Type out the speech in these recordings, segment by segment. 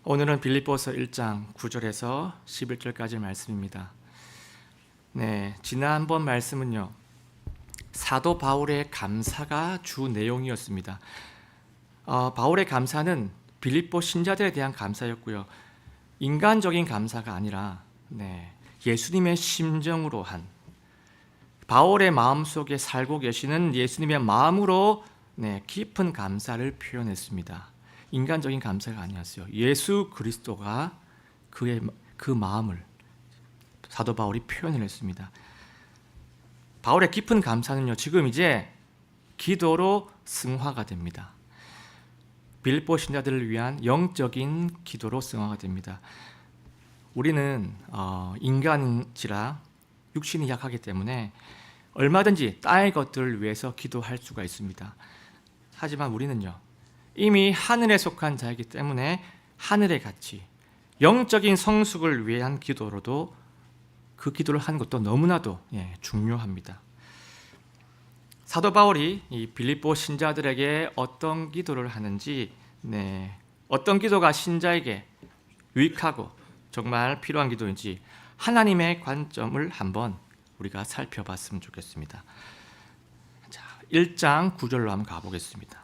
오늘은 빌립보서 1장 9절에서 11절까지 말씀입니다. 지난번 말씀은요, 사도 바울의 감사가 주 내용이었습니다. 바울의 감사는 빌립보 신자들에 대한 감사였고요, 인간적인 감사가 아니라 예수님의 심정으로 한, 바울의 마음속에 살고 계시는 예수님의 마음으로 깊은 감사를 표현했습니다. 인간적인 감사가 아니었어요. 예수 그리스도가 그 마음을 사도 바울이 표현을 했습니다. 바울의 깊은 감사는요, 지금 이제 기도로 승화가 됩니다. 빌립보 신자들을 위한 영적인 기도로 승화가 됩니다. 우리는 인간인지라 육신이 약하기 때문에 얼마든지 땅의 것들을 위해서 기도할 수가 있습니다. 하지만 우리는요, 이미 하늘에 속한 자이기 때문에 하늘의 가치, 영적인 성숙을 위한 기도로도 그 기도를 하는 것도 너무나도 중요합니다. 사도 바울이 이 빌립보 신자들에게 어떤 기도를 하는지, 어떤 기도가 신자에게 유익하고 정말 필요한 기도인지 하나님의 관점을 한번 우리가 살펴봤으면 좋겠습니다. 자, 1장 9절로 한번 가보겠습니다.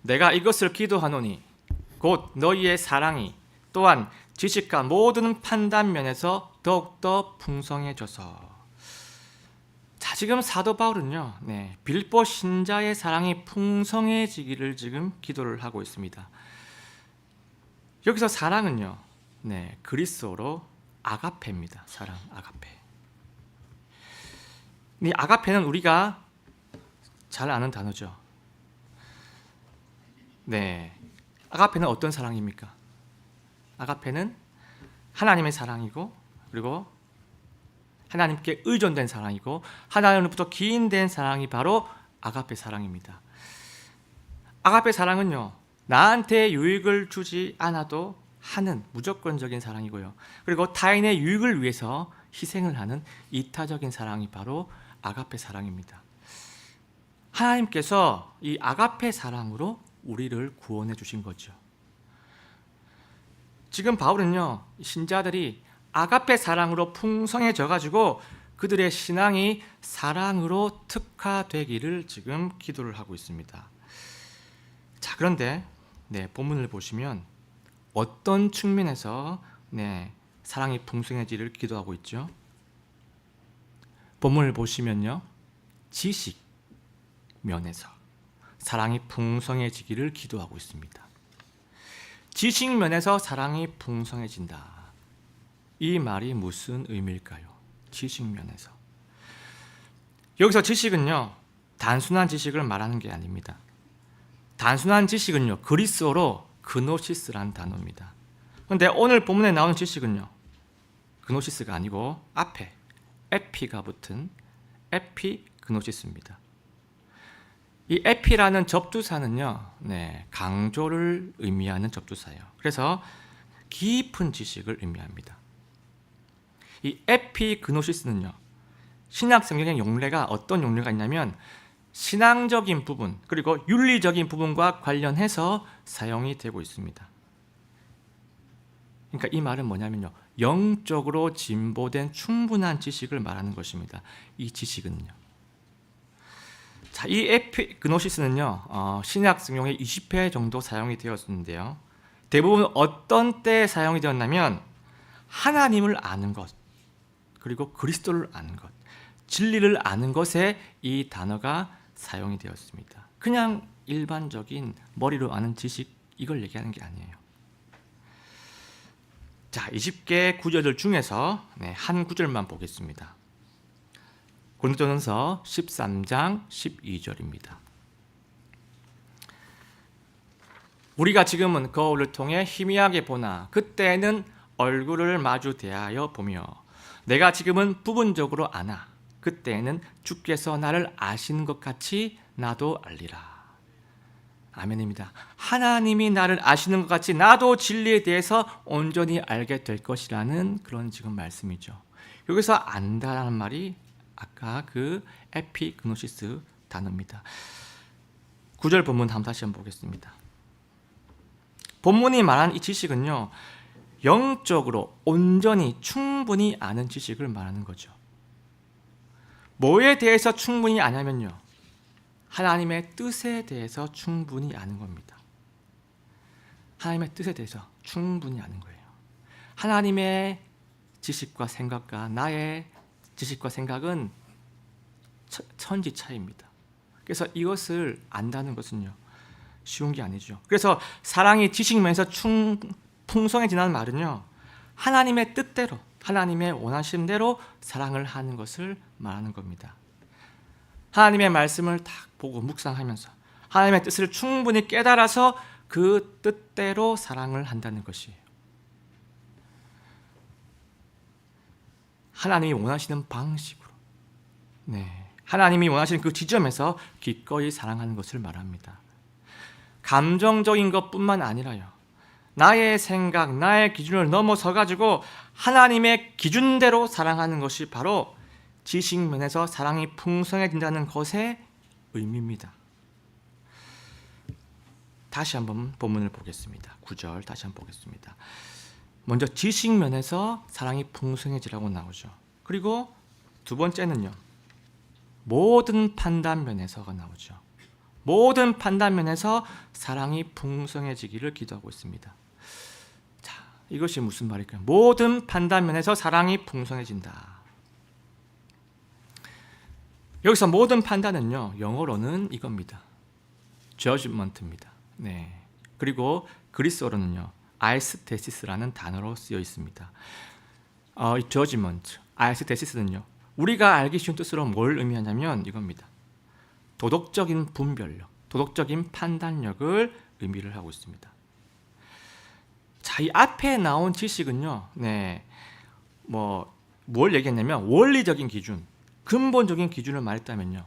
내가 이것을 기도하노니 곧 너희의 사랑이 또한 지식과 모든 판단 면에서 더욱더 풍성해져서. 자, 지금 사도 바울은요, 빌립보 신자의 사랑이 풍성해지기를 지금 기도를 하고 있습니다. 여기서 사랑은요, 그리스어로 아가페입니다. 사랑, 아가페. 이 아가페는 우리가 잘 아는 단어죠. 아가페는 어떤 사랑입니까? 아가페는 하나님의 사랑이고, 그리고 하나님께 의존된 사랑이고, 하나님으로부터 기인된 사랑이 바로 아가페 사랑입니다. 아가페 사랑은요, 나한테 유익을 주지 않아도 하는 무조건적인 사랑이고요, 그리고 타인의 유익을 위해서 희생을 하는 이타적인 사랑이 바로 아가페 사랑입니다. 하나님께서 이 아가페 사랑으로 우리를 구원해 주신 거죠. 지금 바울은요, 신자들이 아가페 사랑으로 풍성해져 가지고 그들의 신앙이 사랑으로 특화되기를 지금 기도를 하고 있습니다. 자, 그런데 본문을 보시면 어떤 측면에서 사랑이 풍성해지기를 기도하고 있죠? 본문을 보시면요, 지식 면에서 사랑이 풍성해지기를 기도하고 있습니다. 지식 면에서 사랑이 풍성해진다. 이 말이 무슨 의미일까요? 지식 면에서. 여기서 지식은요, 단순한 지식을 말하는 게 아닙니다. 단순한 지식은요, 그리스어로 그노시스라는 단어입니다. 그런데 오늘 본문에 나오는 지식은요, 그노시스가 아니고 앞에 에피가 붙은 에피그노시스입니다. 이 에피라는 접두사는요, 강조를 의미하는 접두사예요. 그래서 깊은 지식을 의미합니다. 이 에피그노시스는요, 신약 성경의 용례가 어떤 용례가 있냐면 신앙적인 부분, 그리고 윤리적인 부분과 관련해서 사용이 되고 있습니다. 그러니까 이 말은 뭐냐면요, 영적으로 진보된 충분한 지식을 말하는 것입니다. 이 지식은요. 자, 이 에피그노시스는요, 신약 성경에 20회 정도 사용이 되었는데요, 대부분 어떤 때에 사용이 되었냐면 하나님을 아는 것, 그리고 그리스도를 아는 것, 진리를 아는 것에 이 단어가 사용이 되었습니다. 그냥 일반적인 머리로 아는 지식, 이걸 얘기하는 게 아니에요. 자, 20개 구절들 중에서 한 구절만 보겠습니다. 고린도전서 13장 12절입니다. 우리가 지금은 거울을 통해 희미하게 보나 그때는 얼굴을 마주 대하여 보며 내가 지금은 부분적으로 아나 그때는 주께서 나를 아시는 것 같이 나도 알리라. 아멘입니다. 하나님이 나를 아시는 것 같이 나도 진리에 대해서 온전히 알게 될 것이라는 그런 지금 말씀이죠. 여기서 안다라는 말이 아까 그 에피그노시스 단어입니다. 9절 본문 다시 한번 보겠습니다. 본문이 말한 이 지식은요, 영적으로 온전히 충분히 아는 지식을 말하는 거죠. 뭐에 대해서 충분히 아냐면요, 하나님의 뜻에 대해서 충분히 아는 겁니다. 하나님의 뜻에 대해서 충분히 아는 거예요. 하나님의 지식과 생각과 나의 지식과 생각은 천지 차이입니다. 그래서 이것을 안다는 것은요, 쉬운 게 아니죠. 그래서 사랑이 지식면에서 풍성해지는 말은요, 하나님의 뜻대로, 하나님의 원하심대로 사랑을 하는 것을 말하는 겁니다. 하나님의 말씀을 딱 보고 묵상하면서 하나님의 뜻을 충분히 깨달아서 그 뜻대로 사랑을 한다는 것이에요. 하나님이 원하시는 방식으로, 하나님이 원하시는 그 지점에서 기꺼이 사랑하는 것을 말합니다. 감정적인 것뿐만 아니라요, 나의 생각, 나의 기준을 넘어서 가지고 하나님의 기준대로 사랑하는 것이 바로 지식면에서 사랑이 풍성해진다는 것의 의미입니다. 다시 한번 본문을 보겠습니다. 9절 다시 한번 보겠습니다. 먼저 지식면에서 사랑이 풍성해지라고 나오죠. 그리고 두 번째는요, 모든 판단면에서가 나오죠. 모든 판단면에서 사랑이 풍성해지기를 기도하고 있습니다. 자, 이것이 무슨 말일까요? 모든 판단면에서 사랑이 풍성해진다. 여기서 모든 판단은요, 영어로는 이겁니다. judgment입니다. 그리고 그리스어로는요, 아이스테시스라는 단어로 쓰여 있습니다. 이 judgment, 아이스테시스는요, 우리가 알기 쉬운 뜻으로 뭘 의미하냐면 이겁니다. 도덕적인 분별력, 도덕적인 판단력을 의미를 하고 있습니다. 자, 이 앞에 나온 지식은요, 뭘 얘기했냐면 원리적인 기준, 근본적인 기준을 말했다면요,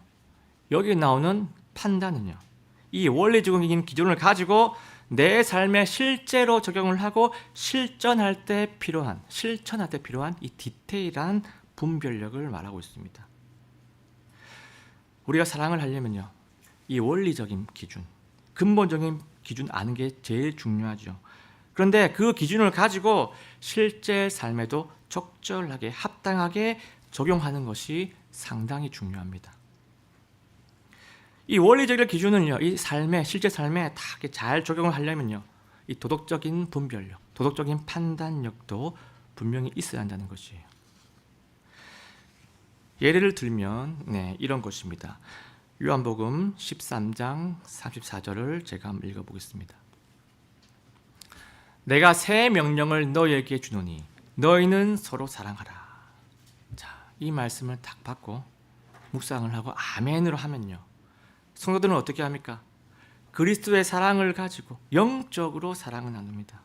여기 나오는 판단은요, 이 원리적인 기준을 가지고 내 삶에 실제로 적용을 하고 실천할 때 필요한 이 디테일한 분별력을 말하고 있습니다. 우리가 사랑을 하려면요, 이 원리적인 기준, 근본적인 기준 아는 게 제일 중요하죠. 그런데 그 기준을 가지고 실제 삶에도 적절하게 합당하게 적용하는 것이 상당히 중요합니다. 이 원리적인 기준은요, 이 삶에, 실제 삶에 다 잘 적용을 하려면요, 이 도덕적인 분별력, 도덕적인 판단력도 분명히 있어야 한다는 것이에요. 예를 들면 이런 것입니다. 요한복음 13장 34절을 제가 한번 읽어보겠습니다. 내가 새 명령을 너희에게 주노니 너희는 서로 사랑하라. 자, 이 말씀을 딱 받고 묵상을 하고 아멘으로 하면요, 성도들은 어떻게 합니까? 그리스도의 사랑을 가지고 영적으로 사랑을 나눕니다.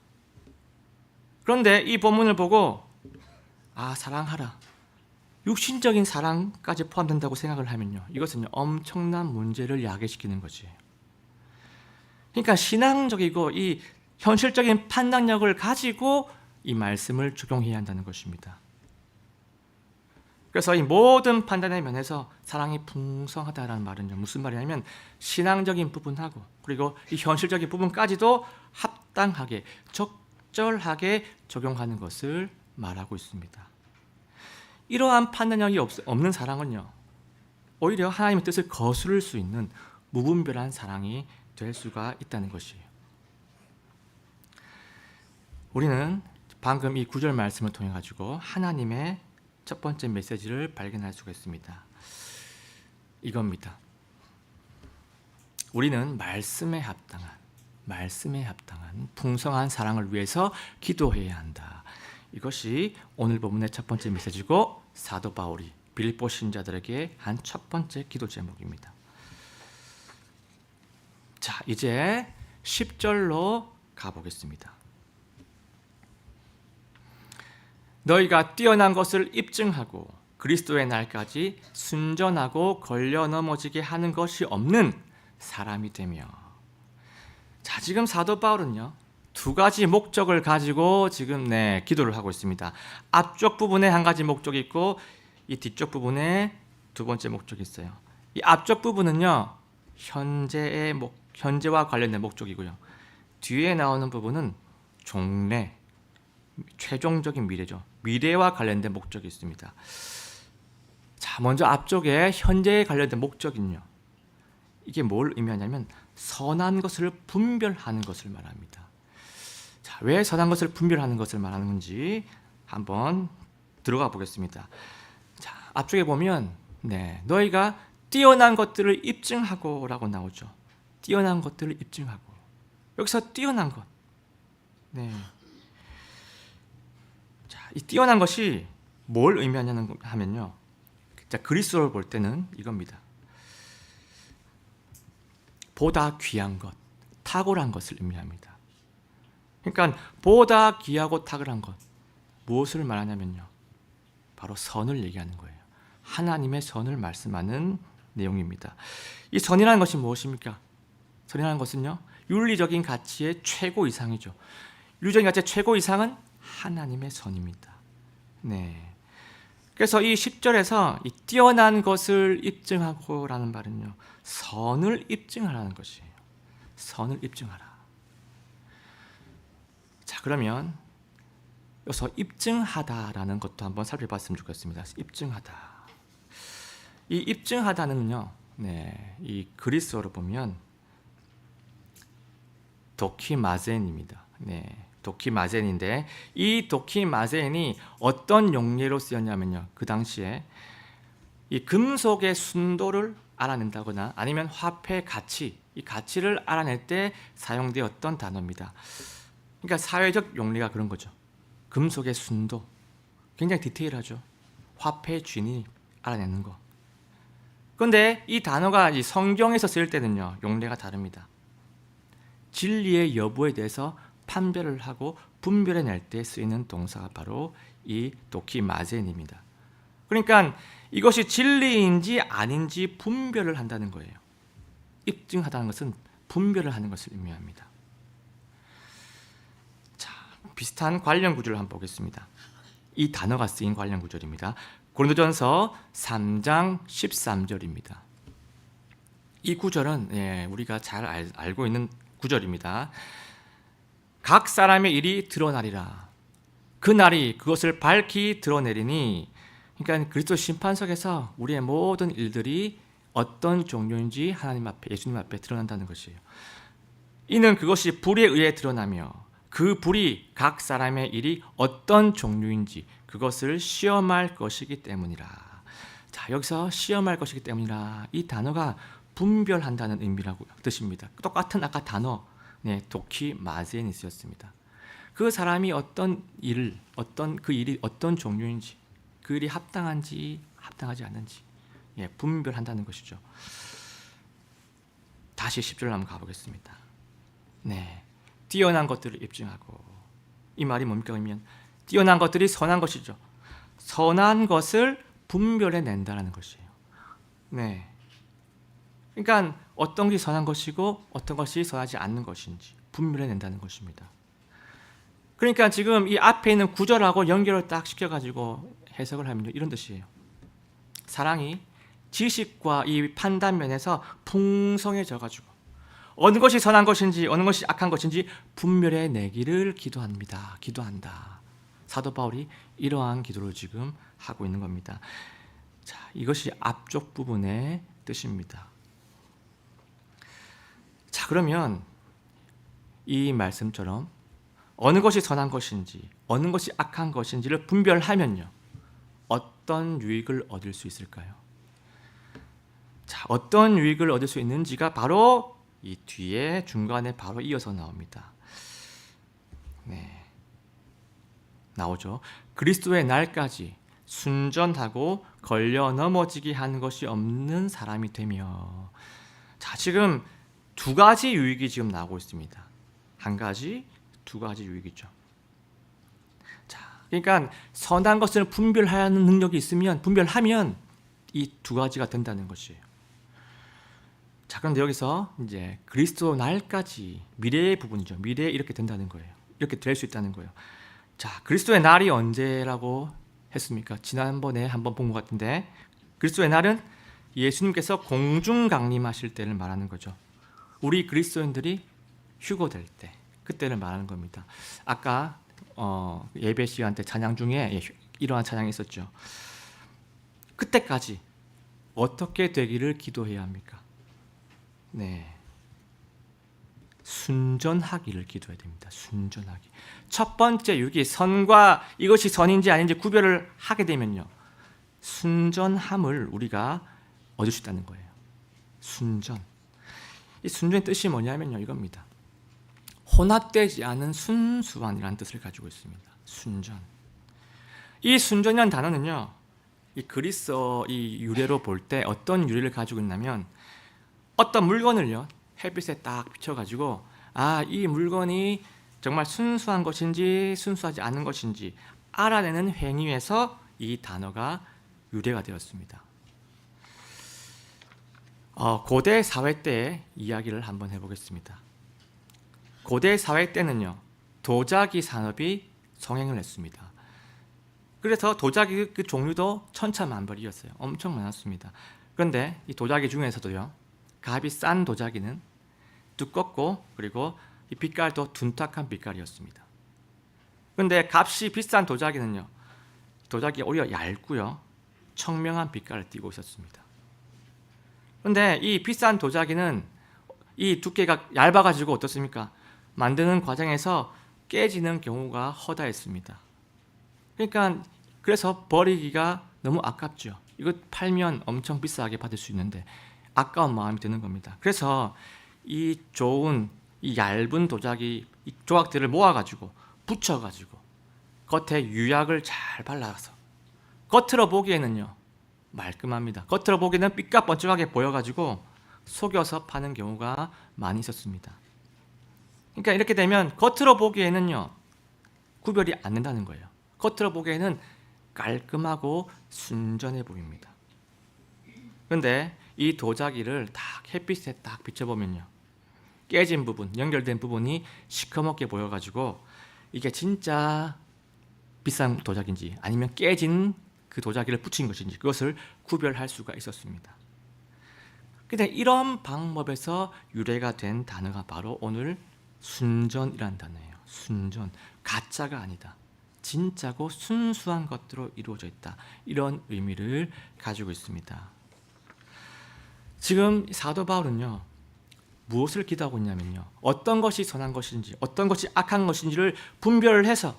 그런데 이 본문을 보고 사랑하라, 육신적인 사랑까지 포함된다고 생각을 하면요, 이것은 엄청난 문제를 야기시키는 거지. 그러니까 신앙적이고 이 현실적인 판단력을 가지고 이 말씀을 적용해야 한다는 것입니다. 그래서 이 모든 판단의 면에서 사랑이 풍성하다라는 말은요, 무슨 말이냐면 신앙적인 부분하고 그리고 이 현실적인 부분까지도 합당하게 적절하게 적용하는 것을 말하고 있습니다. 이러한 판단력이 없는 사랑은요, 오히려 하나님의 뜻을 거스를 수 있는 무분별한 사랑이 될 수가 있다는 것이에요. 우리는 방금 이 9절 말씀을 통해 가지고 하나님의 첫 번째 메시지를 발견할 수가 있습니다. 이겁니다. 우리는 말씀에 합당한 풍성한 사랑을 위해서 기도해야 한다. 이것이 오늘 본문의 첫 번째 메시지고 사도 바울이 빌립보 신자들에게 한 첫 번째 기도 제목입니다. 자, 이제 10절로 가보겠습니다. 너희가 뛰어난 것을 입증하고 그리스도의 날까지 순전하고 걸려 넘어지게 하는 것이 없는 사람이 되며. 자, 지금 사도 바울은요, 두 가지 목적을 가지고 지금 기도를 하고 있습니다. 앞쪽 부분에 한 가지 목적이 있고 이 뒤쪽 부분에 두 번째 목적이 있어요. 이 앞쪽 부분은요, 현재와 관련된 목적이고요. 뒤에 나오는 부분은 종래, 최종적인 미래죠. 미래와 관련된 목적이 있습니다. 자, 먼저 앞쪽에 현재에 관련된 목적은요. 이게 뭘 의미하냐면 선한 것을 분별하는 것을 말합니다. 자, 왜 선한 것을 분별하는 것을 말하는 건지 한번 들어가 보겠습니다. 자, 앞쪽에 보면 너희가 뛰어난 것들을 입증하고 라고 나오죠. 뛰어난 것들을 입증하고. 여기서 뛰어난 것. 자, 이 뛰어난 것이 뭘 의미하냐는 하면요. 자, 그리스도를 볼 때는 이겁니다. 보다 귀한 것, 탁월한 것을 의미합니다. 그러니까 보다 귀하고 탁월한 것, 무엇을 말하냐면요. 바로 선을 얘기하는 거예요. 하나님의 선을 말씀하는 내용입니다. 이 선이라는 것이 무엇입니까? 선이라는 것은요. 윤리적인 가치의 최고 이상이죠. 윤리적인 가치의 최고 이상은 하나님의 선입니다. 그래서 이 10절에서 이 뛰어난 것을 입증하고라는 말은요. 선을 입증하라는 것이에요. 선을 입증하라. 자, 그러면 여기서 입증하다라는 것도 한번 살펴봤으면 좋겠습니다. 입증하다. 이 입증하다는요. 이 그리스어로 보면 도키마젠입니다. 도키마젠인데 이 도키마젠이 어떤 용례로 쓰였냐면요. 그 당시에 이 금속의 순도를 알아낸다거나 아니면 화폐 가치, 이 가치를 알아낼 때 사용되었던 단어입니다. 그러니까 사회적 용례가 그런 거죠. 금속의 순도, 굉장히 디테일하죠. 화폐 주인이 알아내는 거. 그런데 이 단어가 이 성경에서 쓰일 때는요. 용례가 다릅니다. 진리의 여부에 대해서 판별을 하고 분별해낼 때 쓰이는 동사가 바로 이 도키마젠입니다. 그러니까 이것이 진리인지 아닌지 분별을 한다는 거예요. 입증하다는 것은 분별을 하는 것을 의미합니다. 자, 비슷한 관련 구절을 한번 보겠습니다. 이 단어가 쓰인 관련 구절입니다. 고린도전서 3장 13절입니다. 이 구절은 우리가 잘 알고 있는 구절입니다. 각 사람의 일이 드러나리라. 그 날이 그것을 밝히 드러내리니, 그러니까 그리스도 심판석에서 우리의 모든 일들이 어떤 종류인지 하나님 앞에, 예수님 앞에 드러난다는 것이에요. 이는 그것이 불에 의해 드러나며 그 불이 각 사람의 일이 어떤 종류인지 그것을 시험할 것이기 때문이라. 자, 여기서 시험할 것이기 때문이라. 이 단어가 분별한다는 의미라고 뜻입니다. 똑같은 아까 단어 도키마젠이 쓰였습니다. 그 사람이 어떤 일을, 그 일이 어떤 종류인지, 그 일이 합당한지 합당하지 않는지 분별한다는 것이죠. 다시 10절 한번 가보겠습니다. 뛰어난 것들을 입증하고. 이 말이 뭡니까? 그러면 뛰어난 것들이 선한 것이죠. 선한 것을 분별해낸다는 것이에요. 그러니까 어떤 것이 선한 것이고 어떤 것이 선하지 않는 것인지 분별해낸다는 것입니다. 그러니까 지금 이 앞에 있는 구절하고 연결을 딱 시켜가지고 해석을 하면 이런 뜻이에요. 사랑이 지식과 이 판단 면에서 풍성해져가지고 어느 것이 선한 것인지 어느 것이 악한 것인지 분별해내기를 기도한다. 사도 바울이 이러한 기도를 지금 하고 있는 겁니다. 자, 이것이 앞쪽 부분의 뜻입니다. 자, 그러면 이 말씀처럼 어느 것이 선한 것인지 어느 것이 악한 것인지를 분별하면요. 어떤 유익을 얻을 수 있을까요? 자, 어떤 유익을 얻을 수 있는지가 바로 이 뒤에 중간에 바로 이어서 나옵니다. 나오죠. 그리스도의 날까지 순전하고 걸려 넘어지게 하는 것이 없는 사람이 되며. 자, 지금 두 가지 유익이 지금 나오고 있습니다. 한 가지, 두 가지 유익이죠. 자, 그러니까 선한 것을 분별하는 능력이 있으면, 분별하면 이 두 가지가 된다는 것이에요. 자, 그런데 여기서 이제 그리스도 날까지, 미래의 부분이죠. 미래에 이렇게 된다는 거예요. 이렇게 될 수 있다는 거예요. 자, 그리스도의 날이 언제라고 했습니까? 지난번에 한번 본 것 같은데, 그리스도의 날은 예수님께서 공중 강림하실 때를 말하는 거죠. 우리 그리스도인들이 휴거될 때, 그때를 말하는 겁니다. 아까 예배 시간 때 찬양 중에 이러한 찬양이 있었죠. 그때까지 어떻게 되기를 기도해야 합니까? 네, 순전하기를 기도해야 됩니다. 순전하기. 첫 번째 유기, 선과 이것이 선인지 아닌지 구별을 하게 되면요, 순전함을 우리가 얻을 수 있다는 거예요. 순전. 이 순전의 뜻이 뭐냐면요, 이겁니다. 혼합되지 않은 순수한이라는 뜻을 가지고 있습니다. 순전. 이 순전이라는 단어는요, 이 그리스어 이 유래로 볼 때 어떤 유래를 가지고 있냐면, 어떤 물건을요 햇빛에 딱 비춰가지고 이 물건이 정말 순수한 것인지 순수하지 않은 것인지 알아내는 행위에서 이 단어가 유래가 되었습니다. 고대 사회 때의 이야기를 한번 해보겠습니다. 고대 사회 때는요, 도자기 산업이 성행을 했습니다. 그래서 도자기 그 종류도 천차만별이었어요. 엄청 많았습니다. 그런데 이 도자기 중에서도요, 값이 싼 도자기는 두껍고 그리고 이 빛깔도 둔탁한 빛깔이었습니다. 그런데 값이 비싼 도자기는요, 도자기가 오히려 얇고요, 청명한 빛깔을 띠고 있었습니다. 그런데 이 비싼 도자기는 이 두께가 얇아가지고 어떻습니까? 만드는 과정에서 깨지는 경우가 허다했습니다. 그러니까 그래서 버리기가 너무 아깝죠. 이거 팔면 엄청 비싸게 받을 수 있는데 아까운 마음이 드는 겁니다. 그래서 이 좋은 이 얇은 도자기 이 조각들을 모아가지고 붙여가지고 겉에 유약을 잘 발라서 겉으로 보기에는요 말끔합니다. 겉으로 보기에는 삐까뻔쩍하게 보여가지고 속여서 파는 경우가 많이 있었습니다. 그러니까 이렇게 되면 겉으로 보기에는요 구별이 안 된다는 거예요. 겉으로 보기에는 깔끔하고 순전해 보입니다. 그런데 이 도자기를 딱 햇빛에 딱 비춰보면요, 깨진 부분, 연결된 부분이 시커멓게 보여가지고 이게 진짜 비싼 도자기인지 아니면 깨진 그 도자기를 붙인 것인지 그것을 구별할 수가 있었습니다. 근데 이런 방법에서 유래가 된 단어가 바로 오늘 순전이라는 단어예요. 순전, 가짜가 아니다. 진짜고 순수한 것들로 이루어져 있다. 이런 의미를 가지고 있습니다. 지금 사도 바울은요, 무엇을 기도하고 있냐면요, 어떤 것이 선한 것인지 어떤 것이 악한 것인지를 분별을 해서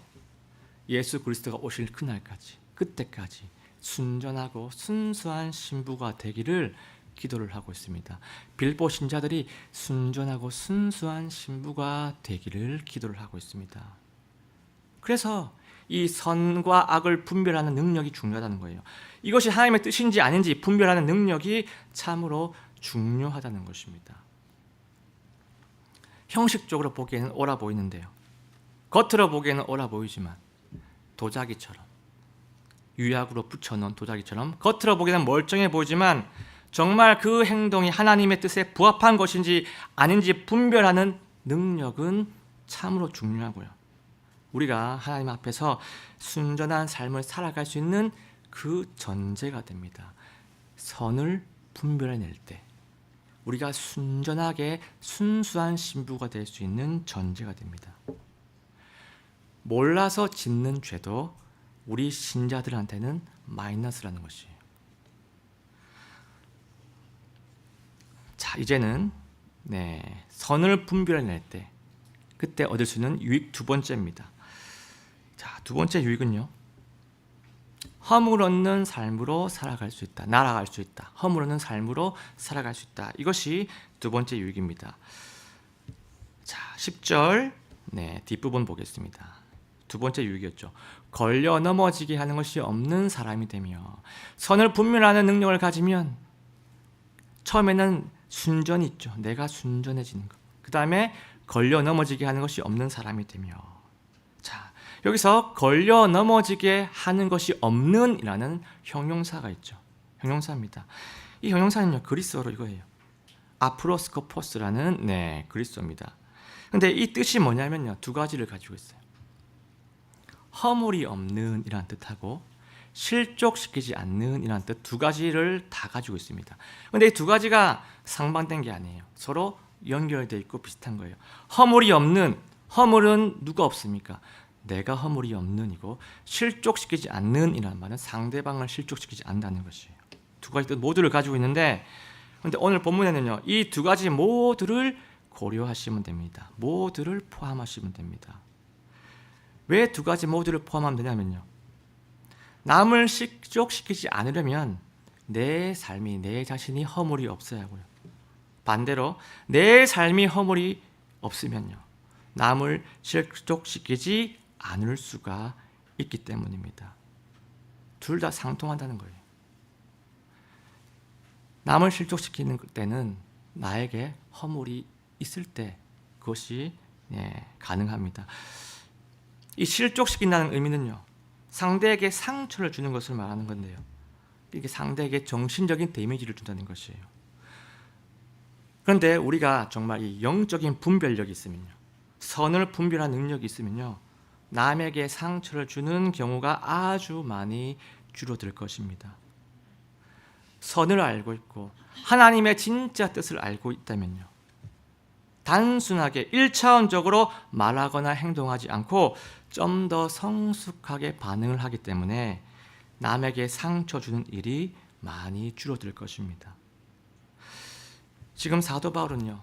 예수 그리스도가 오실 그날까지, 그때까지 순전하고 순수한 신부가 되기를 기도를 하고 있습니다. 빌보 신자들이 순전하고 순수한 신부가 되기를 기도를 하고 있습니다. 그래서 이 선과 악을 분별하는 능력이 중요하다는 거예요. 이것이 하나님의 뜻인지 아닌지 분별하는 능력이 참으로 중요하다는 것입니다. 형식적으로 보기에는 옳아 보이는데요, 겉으로 보기에는 옳아 보이지만 도자기처럼, 유약으로 붙여놓은 도자기처럼 겉으로 보기에는 멀쩡해 보이지만 정말 그 행동이 하나님의 뜻에 부합한 것인지 아닌지 분별하는 능력은 참으로 중요하고요, 우리가 하나님 앞에서 순전한 삶을 살아갈 수 있는 그 전제가 됩니다. 선을 분별해낼 때 우리가 순전하게 순수한 신부가 될 수 있는 전제가 됩니다. 몰라서 짓는 죄도 우리 신자들한테는 마이너스라는 것이에요. 자, 이제는 선을 분별해낼 때 그때 얻을 수 있는 유익 두 번째입니다. 자, 두 번째 유익은요, 허물 없는 삶으로 살아갈 수 있다. 날아갈 수 있다. 허물 없는 삶으로 살아갈 수 있다. 이것이 두 번째 유익입니다. 자, 10절 뒷부분 보겠습니다. 두 번째 유익이었죠. 걸려 넘어지게 하는 것이 없는 사람이 되며, 선을 분별하는 능력을 가지면 처음에는 순전이 있죠. 내가 순전해지는 것. 그 다음에 걸려 넘어지게 하는 것이 없는 사람이 되며, 자, 여기서 걸려 넘어지게 하는 것이 없는 이라는 형용사가 있죠. 형용사입니다. 이 형용사는요, 그리스어로 이거예요. 아프로스코포스라는 그리스어입니다. 근데 이 뜻이 뭐냐면요, 두 가지를 가지고 있어요. 허물이 없는 이라는 뜻하고 실족시키지 않는 이라는 뜻, 두 가지를 다 가지고 있습니다. 근데 이 두 가지가 상반된 게 아니에요. 서로 연결되어 있고 비슷한 거예요. 허물이 없는, 허물은 누가 없습니까? 내가 허물이 없는 이고 실족시키지 않는 이라는 말은 상대방을 실족시키지 않는다는 것이에요. 두 가지 뜻 모두를 가지고 있는데, 그런데 오늘 본문에는요, 이 두 가지 모두를 고려하시면 됩니다. 모두를 포함하시면 됩니다. 왜 두 가지 모두를 포함하면 되냐면요, 남을 실족시키지 않으려면 내 삶이, 내 자신이 허물이 없어야 하고요, 반대로 내 삶이 허물이 없으면요, 남을 실족시키지 않을 수가 있기 때문입니다. 둘 다 상통한다는 거예요. 남을 실족시키는 때는 나에게 허물이 있을 때 그것이 가능합니다. 이 실족시킨다는 의미는요, 상대에게 상처를 주는 것을 말하는 건데요, 이게 상대에게 정신적인 데미지를 준다는 것이에요. 그런데 우리가 정말 이 영적인 분별력이 있으면요, 선을 분별하는 능력이 있으면요, 남에게 상처를 주는 경우가 아주 많이 줄어들 것입니다. 선을 알고 있고 하나님의 진짜 뜻을 알고 있다면요, 단순하게 1차원적으로 말하거나 행동하지 않고 좀 더 성숙하게 반응을 하기 때문에 남에게 상처 주는 일이 많이 줄어들 것입니다. 지금 사도 바울은요,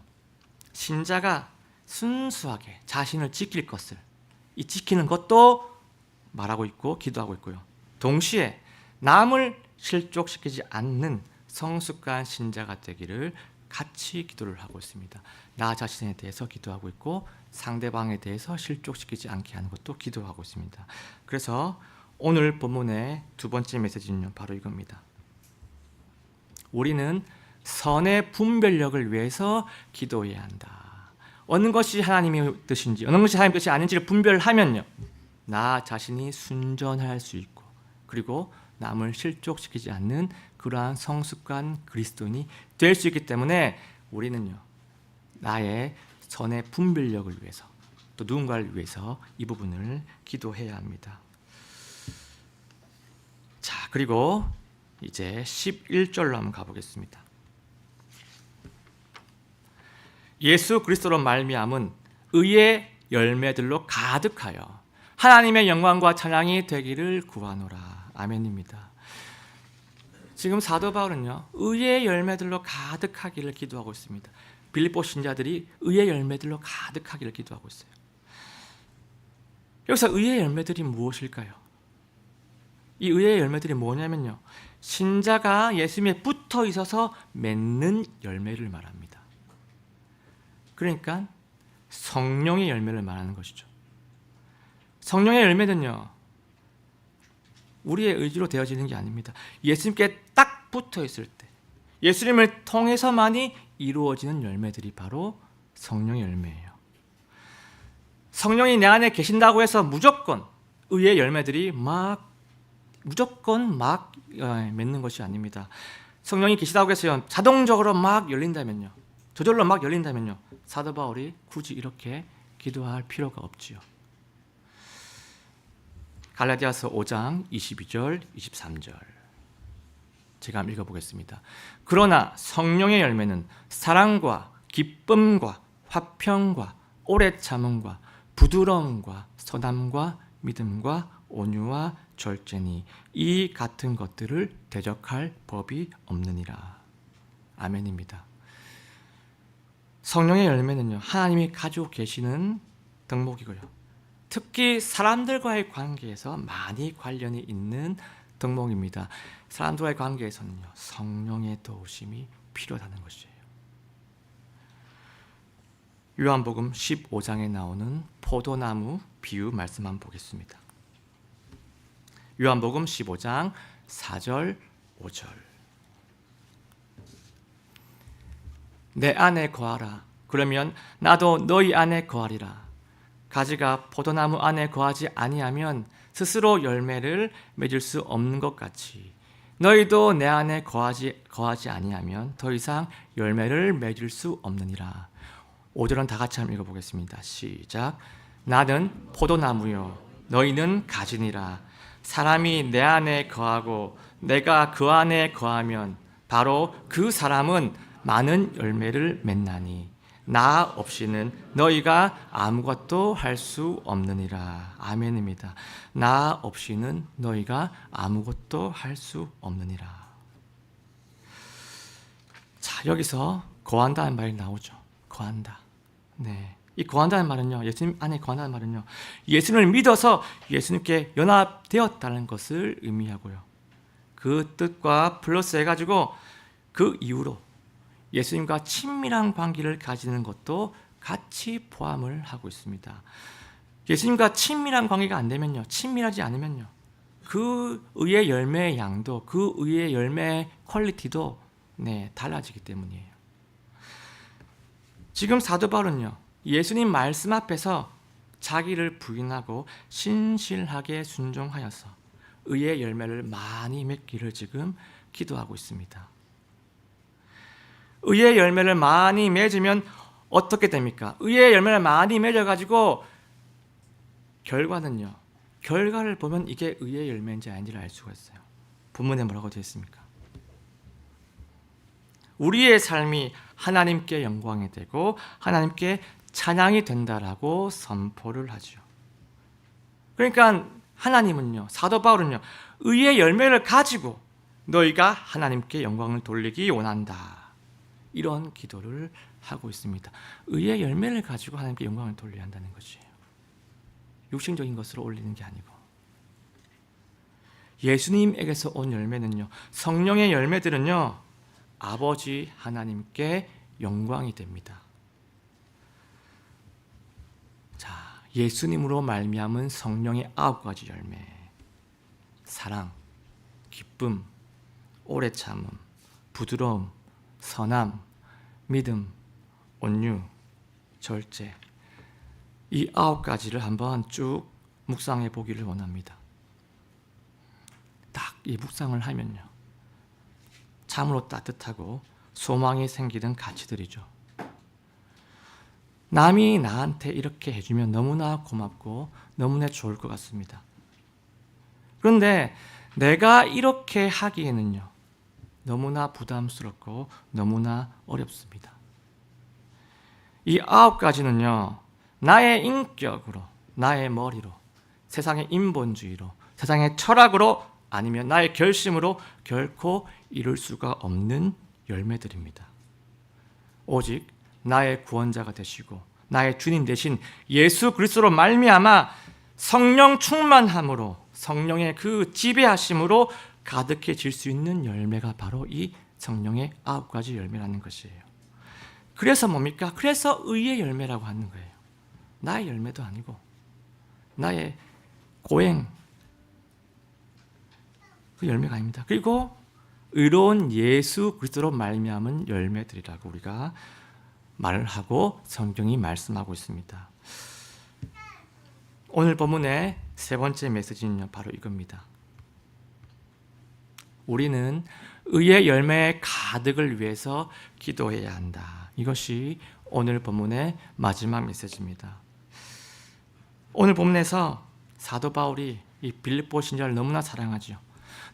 신자가 순수하게 자신을 지킬 것을, 이 지키는 것도 말하고 있고 기도하고 있고요, 동시에 남을 실족시키지 않는 성숙한 신자가 되기를 같이 기도를 하고 있습니다. 나 자신에 대해서 기도하고 있고 상대방에 대해서 실족시키지 않게 하는 것도 기도하고 있습니다. 그래서 오늘 본문의 두 번째 메시지는 바로 이겁니다. 우리는 선의 분별력을 위해서 기도해야 한다. 어느 것이 하나님의 뜻인지, 어느 것이 하나님의 뜻이 아닌지를 분별하면요, 나 자신이 순전할 수 있고, 그리고 남을 실족시키지 않는 그러한 성숙한 그리스도인이 될 수 있기 때문에 우리는요, 나의 선의 분별력을 위해서, 또 누군가를 위해서 이 부분을 기도해야 합니다. 자, 그리고 이제 11절로 한번 가보겠습니다. 예수 그리스도로 말미암은 의의 열매들로 가득하여 하나님의 영광과 찬양이 되기를 구하노라. 아멘입니다. 지금 사도 바울은요, 의의 열매들로 가득하기를 기도하고 있습니다. 빌립보 신자들이 의의 열매들로 가득하기를 기도하고 있어요. 여기서 의의 열매들이 무엇일까요? 이 의의 열매들이 뭐냐면요, 신자가 예수님에 붙어 있어서 맺는 열매를 말합니다. 그러니까 성령의 열매를 말하는 것이죠. 성령의 열매는요, 우리의 의지로 되어지는 게 아닙니다. 예수님께 딱 붙어 있을 때, 예수님을 통해서만이 이루어지는 열매들이 바로 성령의 열매예요. 성령이 내 안에 계신다고 해서 무조건 의의 열매들이 무조건 맺는 것이 아닙니다. 성령이 계시다고 해서 자동적으로 막 열린다면요, 저절로 막 열린다면요, 사도 바울이 굳이 이렇게 기도할 필요가 없지요. 갈라디아서 5장 22절 23절 제가 한번 읽어보겠습니다. 그러나 성령의 열매는 사랑과 기쁨과 화평과 오래 참음과 부드러움과 선함과 믿음과 온유와 절제니 이 같은 것들을 대적할 법이 없느니라. 아멘입니다. 성령의 열매는요, 하나님이 가지고 계시는 덕목이고요, 특히 사람들과의 관계에서 많이 관련이 있는 덕목입니다. 사람들과의 관계에서는요, 성령의 도우심이 필요하다는 것이에요. 요한복음 15장에 나오는 포도나무 비유 말씀 한번 보겠습니다. 요한복음 15장 4절 5절 내 안에 거하라. 그러면 나도 너희 안에 거하리라. 가지가 포도나무 안에 거하지 아니하면 스스로 열매를 맺을 수 없는 것 같이 너희도 내 안에 거하지 아니하면 더 이상 열매를 맺을 수 없느니라. 5절은 다 같이 한번 읽어보겠습니다. 시작. 나는 포도나무요 너희는 가지니라. 사람이 내 안에 거하고 내가 그 안에 거하면 바로 그 사람은 많은 열매를 맺나니 나 없이는 너희가 아무것도 할 수 없느니라. 아멘입니다. 나 없이는 너희가 아무것도 할 수 없느니라. 자, 여기서 거한다는 말이 나오죠. 거한다. 네. 이 거한다는 말은요, 예수님 안에 거한다는 말은요, 예수님을 믿어서 예수님께 연합되었다는 것을 의미하고요. 그 뜻과 플러스 해가지고 그 이후로 예수님과 친밀한 관계를 가지는 것도 같이 포함을 하고 있습니다. 예수님과 친밀한 관계가 안 되면요, 친밀하지 않으면요, 그 의의 열매의 양도, 그 의의 열매의 퀄리티도 달라지기 때문이에요. 지금 사도 바울은요, 예수님 말씀 앞에서 자기를 부인하고 신실하게 순종하여서 의의 열매를 많이 맺기를 지금 기도하고 있습니다. 의의 열매를 많이 맺으면 어떻게 됩니까? 의의 열매를 많이 맺어가지고 결과는요, 결과를 보면 이게 의의 열매인지 아닌지를 알 수가 있어요. 본문에 뭐라고 되어 있습니까? 우리의 삶이 하나님께 영광이 되고 하나님께 찬양이 된다라고 선포를 하죠. 그러니까 하나님은요, 사도 바울은요, 의의 열매를 가지고 너희가 하나님께 영광을 돌리기 원한다, 이런 기도를 하고 있습니다. 의의 열매를 가지고 하나님께 영광을 돌려야 한다는 것이에요. 육신적인 것으로 올리는 게 아니고. 예수님에게서 온 열매는요, 성령의 열매들은요, 아버지 하나님께 영광이 됩니다. 자, 예수님으로 말미암은 성령의 9가지 열매: 사랑, 기쁨, 오래 참음, 부드러움, 선함, 믿음, 온유, 절제. 이 9가지를 한번 쭉 묵상해 보기를 원합니다. 딱 이 묵상을 하면요, 참으로 따뜻하고 소망이 생기는 가치들이죠. 남이 나한테 이렇게 해주면 너무나 고맙고 너무나 좋을 것 같습니다. 그런데 내가 이렇게 하기에는요, 너무나 부담스럽고 너무나 어렵습니다. 이 9가지는요, 나의 인격으로, 나의 머리로, 세상의 인본주의로, 세상의 철학으로, 아니면 나의 결심으로 결코 이룰 수가 없는 열매들입니다. 오직 나의 구원자가 되시고 나의 주님 되신 예수 그리스도로 말미암아 성령 충만함으로, 성령의 그 지배하심으로 가득해질 수 있는 열매가 바로 이 성령의 9가지 열매라는 것이에요. 그래서 뭡니까? 그래서 의의 열매라고 하는 거예요. 나의 열매도 아니고 나의 고행, 그 열매가 아닙니다. 그리고 의로운 예수 그리스도로 말미암은 열매들이라고 우리가 말을 하고 성경이 말씀하고 있습니다. 오늘 본문의 세 번째 메시지는 바로 이겁니다. 우리는 의의 열매의 가득을 위해서 기도해야 한다. 이것이 오늘 본문의 마지막 메시지입니다. 오늘 본문에서 사도 바울이 이 빌립보 신자를 너무나 사랑하죠.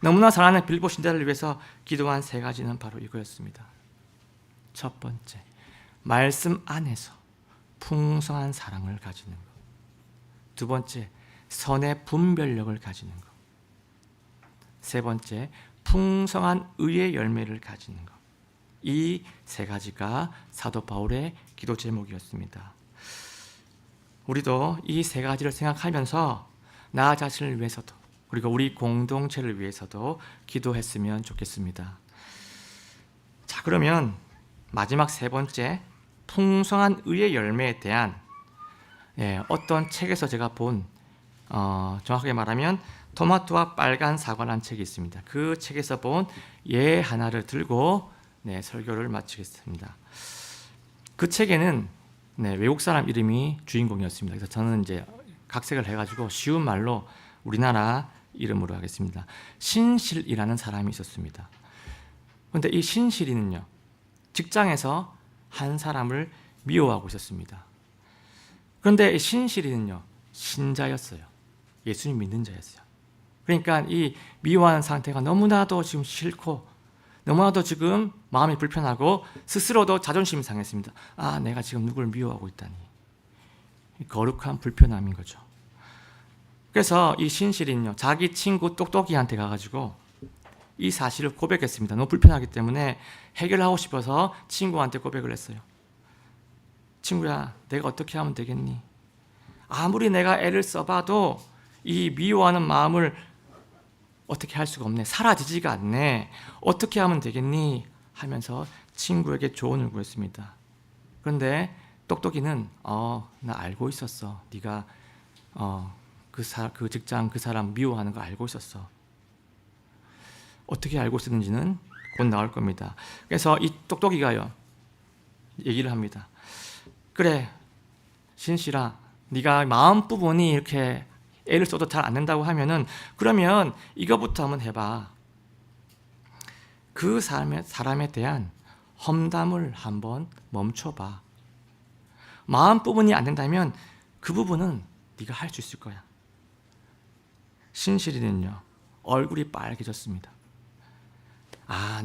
너무나 사랑하는 빌립보 신자를 위해서 기도한 3가지는 바로 이거였습니다. 첫 번째, 말씀 안에서 풍성한 사랑을 가지는 것. 두 번째, 선의 분별력을 가지는 것. 세 번째, 풍성한 의의 열매를 가지는 것. 이 3가지가 사도 바울의 기도 제목이었습니다. 우리도 이 3가지를 생각하면서 나 자신을 위해서도, 그리고 우리 공동체를 위해서도 기도했으면 좋겠습니다. 자, 그러면 마지막 3번째, 풍성한 의의 열매에 대한 어떤 책에서 제가 본, 정확하게 말하면 토마토와 빨간 사과라는 책이 있습니다. 그 책에서 본 예 하나를 들고 설교를 마치겠습니다. 그 책에는 외국 사람 이름이 주인공이었습니다. 그래서 저는 이제 각색을 해가지고 쉬운 말로 우리나라 이름으로 하겠습니다. 신실이라는 사람이 있었습니다. 그런데 이 신실이는요, 직장에서 한 사람을 미워하고 있었습니다. 그런데 이 신실이는요, 신자였어요. 예수님 믿는 자였어요. 그러니까 이 미워하는 상태가 너무나도 지금 싫고 너무나도 지금 마음이 불편하고 스스로도 자존심이 상했습니다. 내가 지금 누구를 미워하고 있다니. 거룩한 불편함인 거죠. 그래서 이 신실은요, 자기 친구 똑똑이한테 가가지고 이 사실을 고백했습니다. 너무 불편하기 때문에 해결하고 싶어서 친구한테 고백을 했어요. 친구야, 내가 어떻게 하면 되겠니? 아무리 내가 애를 써봐도 이 미워하는 마음을 어떻게 할 수가 없네. 사라지지가 않네. 어떻게 하면 되겠니? 하면서 친구에게 조언을 구했습니다. 그런데 똑똑이는 나 알고 있었어. 네가 그 직장 그 사람 미워하는 거 알고 있었어. 어떻게 알고 있었는지는 곧 나올 겁니다. 그래서 이 똑똑이가요, 얘기를 합니다. 그래, 신실아, 네가 마음 부분이 이렇게 애를 써도 잘 안 된다고 하면은 그러면 이거부터 한번 해봐. 그 사람에 대한 험담을 한번 멈춰봐. 마음 부분이 안 된다면 그 부분은 네가 할 수 있을 거야. 신실이는요, 얼굴이 빨개졌습니다.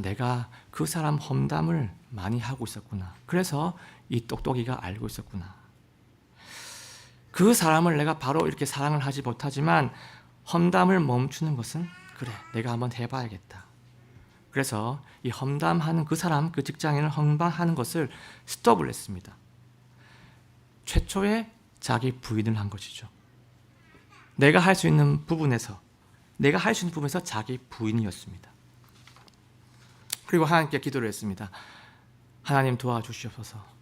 내가 그 사람 험담을 많이 하고 있었구나. 그래서 이 똑똑이가 알고 있었구나. 그 사람을 내가 바로 이렇게 사랑을 하지 못하지만 험담을 멈추는 것은 그래, 내가 한번 해봐야겠다. 그래서 이 험담하는 그 사람, 그 직장인을 험담하는 것을 스톱을 했습니다. 최초의 자기 부인을 한 것이죠. 내가 할 수 있는 부분에서 자기 부인이었습니다. 그리고 하나님께 기도를 했습니다. 하나님 도와주시옵소서.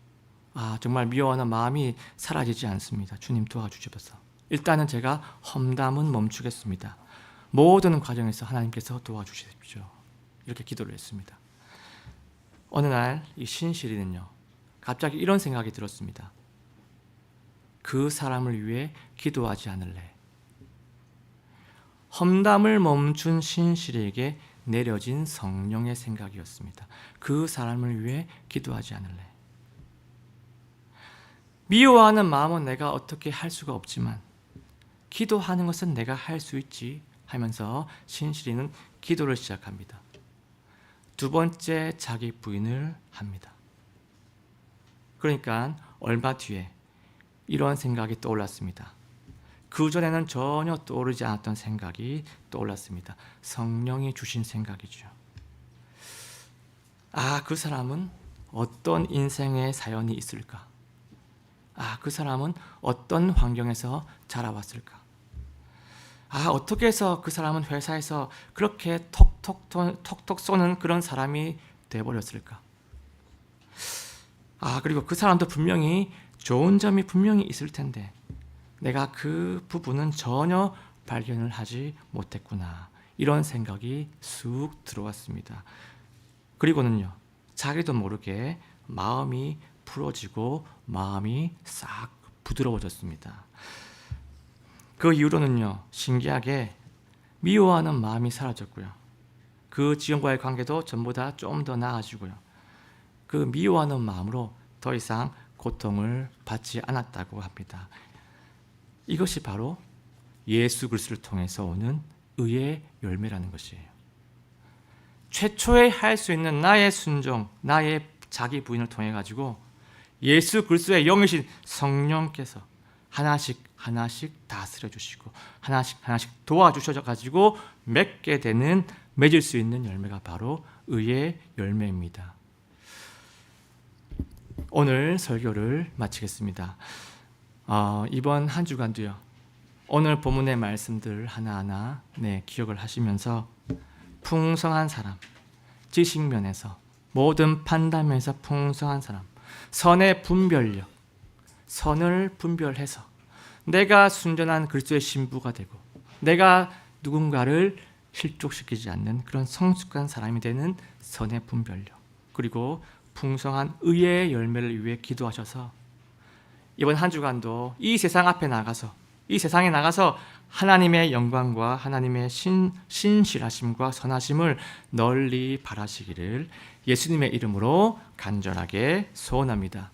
정말 미워하는 마음이 사라지지 않습니다. 주님 도와주시옵소서. 일단은 제가 험담은 멈추겠습니다. 모든 과정에서 하나님께서 도와주십시오. 이렇게 기도를 했습니다. 어느 날 이 신실이는요, 갑자기 이런 생각이 들었습니다. 그 사람을 위해 기도하지 않을래. 험담을 멈춘 신실에게 내려진 성령의 생각이었습니다. 그 사람을 위해 기도하지 않을래. 미워하는 마음은 내가 어떻게 할 수가 없지만 기도하는 것은 내가 할 수 있지 하면서 신실이는 기도를 시작합니다. 두 번째 자기 부인을 합니다. 그러니까 얼마 뒤에 이러한 생각이 떠올랐습니다. 그전에는 전혀 떠오르지 않았던 생각이 떠올랐습니다. 성령이 주신 생각이죠. 그 사람은 어떤 인생의 사연이 있을까? 그 사람은 어떤 환경에서 자라왔을까? 어떻게 해서 그 사람은 회사에서 그렇게 톡톡 쏘는 그런 사람이 되어버렸을까? 그리고 그 사람도 분명히 좋은 점이 분명히 있을 텐데 내가 그 부분은 전혀 발견을 하지 못했구나. 이런 생각이 쑥 들어왔습니다. 그리고는요, 자기도 모르게 마음이 풀어지고 마음이 싹 부드러워졌습니다. 그 이후로는요, 신기하게 미워하는 마음이 사라졌고요. 그 직원과의 관계도 전보다 좀 더 나아지고요. 그 미워하는 마음으로 더 이상 고통을 받지 않았다고 합니다. 이것이 바로 예수 그리스도를 통해서 오는 의의 열매라는 것이에요. 최초에 할 수 있는 나의 순종, 나의 자기 부인을 통해 가지고 예수 그리스도의 영이신 성령께서 하나씩 다스려 주시고 하나씩 도와주셔 가지고 맺게 되는, 맺을 수 있는 열매가 바로 의의 열매입니다. 오늘 설교를 마치겠습니다. 이번 한 주간도요, 오늘 본문의 말씀들 하나하나 기억을 하시면서 풍성한 사람, 지식면에서 모든 판단면에서 풍성한 사람, 선의 분별력, 선을 분별해서 내가 순전한 그리스도의 신부가 되고 내가 누군가를 실족시키지 않는 그런 성숙한 사람이 되는 선의 분별력, 그리고 풍성한 의의 열매를 위해 기도하셔서 이번 한 주간도 이 세상 앞에 나가서, 이 세상에 나가서 하나님의 영광과 하나님의 신실하심과 선하심을 널리 바라시기를 예수님의 이름으로 간절하게 소원합니다.